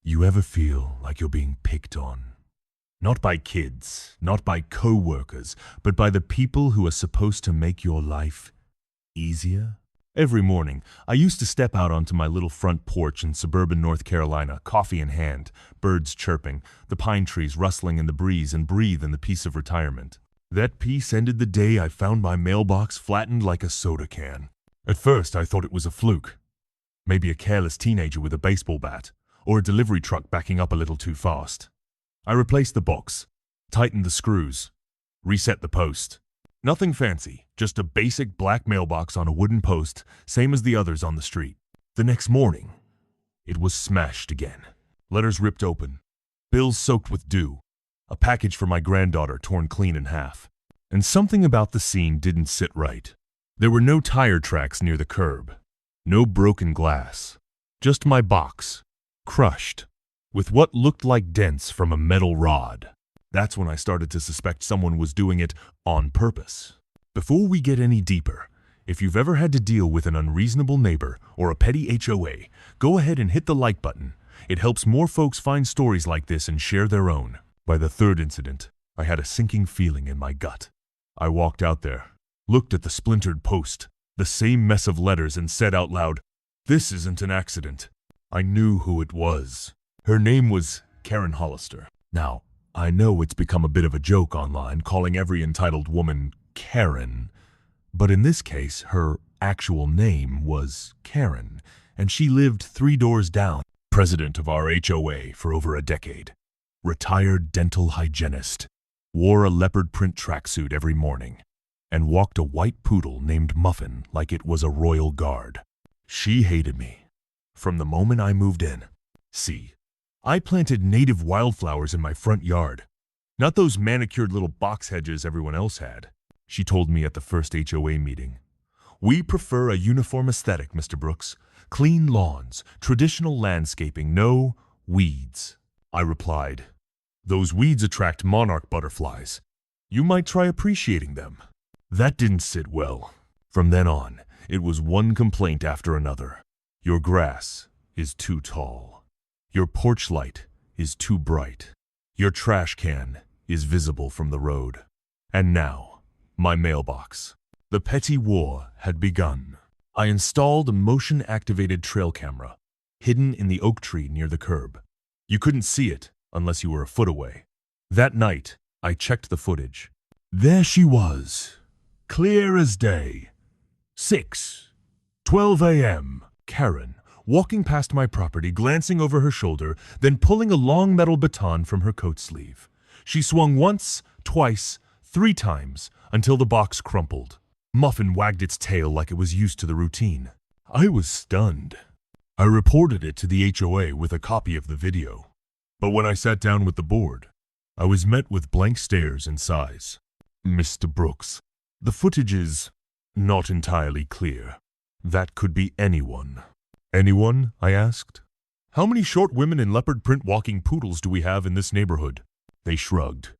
You ever feel like you're being picked on? Not by kids, not by co-workers, but by the people who are supposed to make your life easier? Every morning, I used to step out onto my little front porch in suburban North Carolina, coffee in hand, birds chirping, the pine trees rustling in the breeze, and breathe in the peace of retirement. That peace ended the day I found my mailbox flattened like a soda can. At first, I thought it was a fluke. Maybe a careless teenager with a baseball bat, or a delivery truck backing up a little too fast. I replaced the box, tightened the screws, reset the post. Nothing fancy, just a basic black mailbox on a wooden post, same as the others on the street. The next morning, it was smashed again. Letters ripped open, bills soaked with dew, a package for my granddaughter torn clean in half. And something about the scene didn't sit right. There were no tire tracks near the curb, no broken glass, just my box, crushed, with what looked like dents from a metal rod. That's when I started to suspect someone was doing it on purpose. Before we get any deeper, if you've ever had to deal with an unreasonable neighbor or a petty HOA, go ahead and hit the like button. It helps more folks find stories like this and share their own. By the third incident, I had a sinking feeling in my gut. I walked out there, looked at the splintered post, the same mess of letters, and said out loud, "This isn't an accident." I knew who it was. Her name was Karen Hollister. Now, I know it's become a bit of a joke online, calling every entitled woman Karen, but in this case, her actual name was Karen, and she lived 3 doors down. President of our HOA for over a decade, retired dental hygienist, wore a leopard print tracksuit every morning, and walked a white poodle named Muffin like it was a royal guard. She hated me from the moment I moved in. See, I planted native wildflowers in my front yard, not those manicured little box hedges everyone else had. She told me at the first HOA meeting, "We prefer a uniform aesthetic, Mr. Brooks. Clean lawns, traditional landscaping, no weeds." I replied, "Those weeds attract monarch butterflies. You might try appreciating them." That didn't sit well. From then on, it was one complaint after another. Your grass is too tall. Your porch light is too bright. Your trash can is visible from the road. And now, my mailbox. The petty war had begun. I installed a motion-activated trail camera, hidden in the oak tree near the curb. You couldn't see it unless you were a foot away. That night, I checked the footage. There she was, clear as day. 6:12 a.m. Karen, walking past my property, glancing over her shoulder, then pulling a long metal baton from her coat sleeve. She swung once, twice, 3 times, until the box crumpled. Muffin wagged its tail like it was used to the routine. I was stunned. I reported it to the HOA with a copy of the video. But when I sat down with the board, I was met with blank stares and sighs. "Mr. Brooks, the footage is not entirely clear. That could be anyone." "Anyone?" I asked. "How many short women in leopard print walking poodles do we have in this neighborhood?" They shrugged,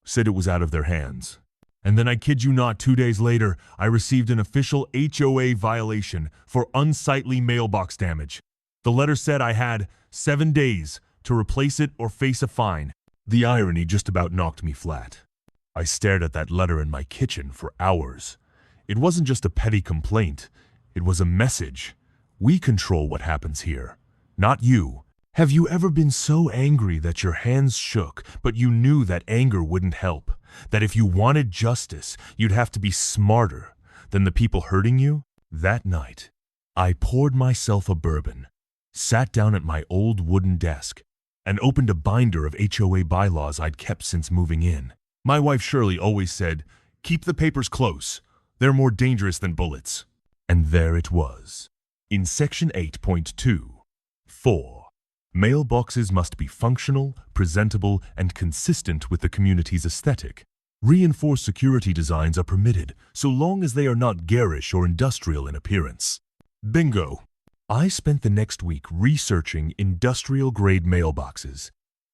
said it was out of their hands. And then, I kid you not, 2 days later, I received an official HOA violation for unsightly mailbox damage. The letter said I had 7 days to replace it or face a fine. The irony just about knocked me flat. I stared at that letter in my kitchen for hours. It wasn't just a petty complaint. It was a message. We control what happens here, not you. Have you ever been so angry that your hands shook, but you knew that anger wouldn't help? That if you wanted justice, you'd have to be smarter than the people hurting you? That night, I poured myself a bourbon, sat down at my old wooden desk, and opened a binder of HOA bylaws I'd kept since moving in. My wife Shirley always said, "Keep the papers close. They're more dangerous than bullets." And there it was. In Section 8.2.4, mailboxes must be functional, presentable, and consistent with the community's aesthetic. Reinforced security designs are permitted, so long as they are not garish or industrial in appearance. Bingo! I spent the next week researching industrial-grade mailboxes.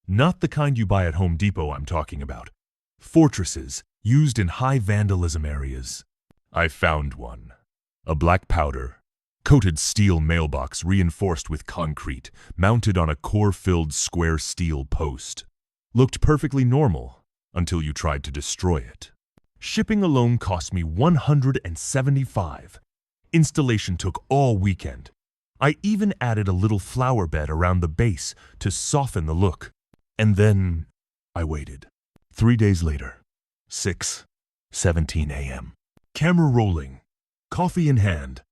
Not the kind you buy at Home Depot, I'm talking about. Fortresses, used in high vandalism areas. I found one. A black powder, Coated steel mailbox reinforced with concrete, mounted on a core-filled square steel post. Looked perfectly normal until you tried to destroy it. Shipping alone cost me $175. Installation took all weekend. I even added a little flower bed around the base to soften the look. And then I waited. 3 days later, 6:17 a.m. Camera rolling, coffee in hand.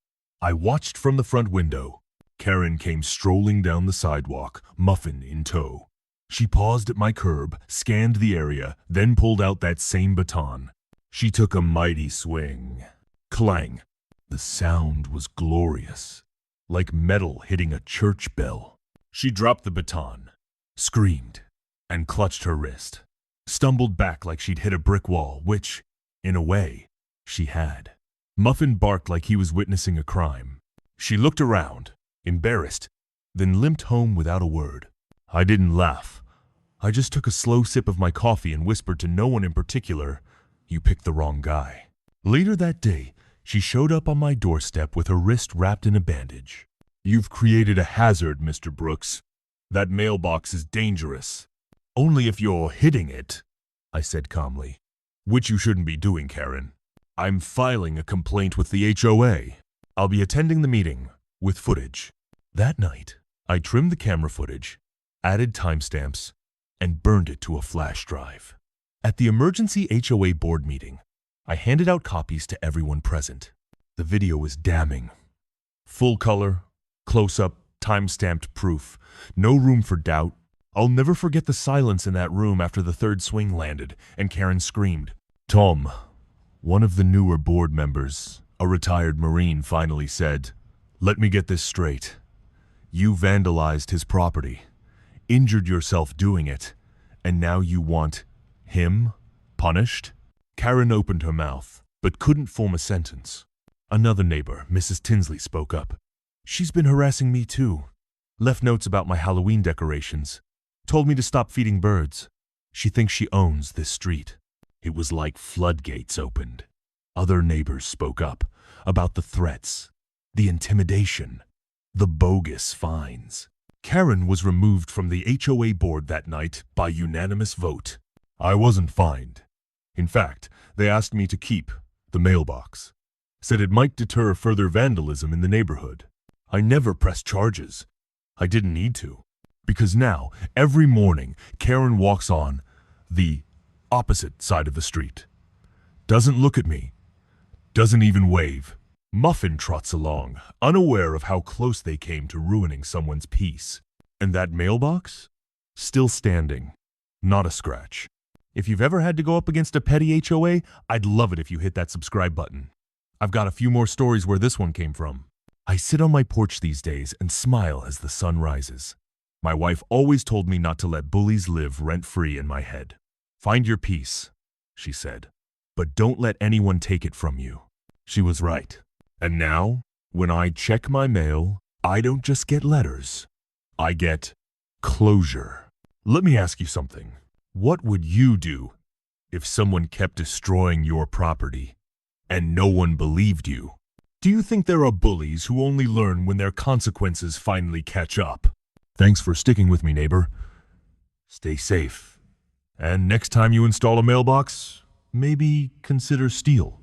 I watched from the front window. Karen came strolling down the sidewalk, muffin in tow. She paused at my curb, scanned the area, then pulled out that same baton. She took a mighty swing. Clang. The sound was glorious, like metal hitting a church bell. She dropped the baton, screamed, and clutched her wrist. Stumbled back like she'd hit a brick wall, which, in a way, she had. Muffin barked like he was witnessing a crime. She looked around, embarrassed, then limped home without a word. I didn't laugh. I just took a slow sip of my coffee and whispered to no one in particular, "You picked the wrong guy." Later that day, she showed up on my doorstep with her wrist wrapped in a bandage. "You've created a hazard, Mr. Brooks. That mailbox is dangerous. Only if you're hitting it," I said calmly. "Which you shouldn't be doing, Karen. I'm filing a complaint with the HOA. I'll be attending the meeting, with footage." That night, I trimmed the camera footage, added timestamps, and burned it to a flash drive. At the emergency HOA board meeting, I handed out copies to everyone present. The video was damning. Full color, close-up, time-stamped proof. No room for doubt. I'll never forget the silence in that room after the third swing landed, and Karen screamed. "Tom," one of the newer board members, a retired Marine, finally said, "Let me get this straight. You vandalized his property, injured yourself doing it, and now you want him punished?" Karen opened her mouth, but couldn't form a sentence. Another neighbor, Mrs. Tinsley, spoke up. "She's been harassing me too. Left notes about my Halloween decorations. Told me to stop feeding birds. She thinks she owns this street." It was like floodgates opened. Other neighbors spoke up about the threats, the intimidation, the bogus fines. Karen was removed from the HOA board that night by unanimous vote. I wasn't fined. In fact, they asked me to keep the mailbox. Said it might deter further vandalism in the neighborhood. I never pressed charges. I didn't need to. Because now, every morning, Karen walks on the opposite side of the street. Doesn't look at me. Doesn't even wave. Muffin trots along, unaware of how close they came to ruining someone's peace. And that mailbox? Still standing. Not a scratch. If you've ever had to go up against a petty HOA, I'd love it if you hit that subscribe button. I've got a few more stories where this one came from. I sit on my porch these days and smile as the sun rises. My wife always told me not to let bullies live rent-free in my head. "Find your peace," she said, "but don't let anyone take it from you." She was right. And now, when I check my mail, I don't just get letters. I get closure. Let me ask you something. What would you do if someone kept destroying your property and no one believed you? Do you think there are bullies who only learn when their consequences finally catch up? Thanks for sticking with me, neighbor. Stay safe. And next time you install a mailbox, maybe consider steel.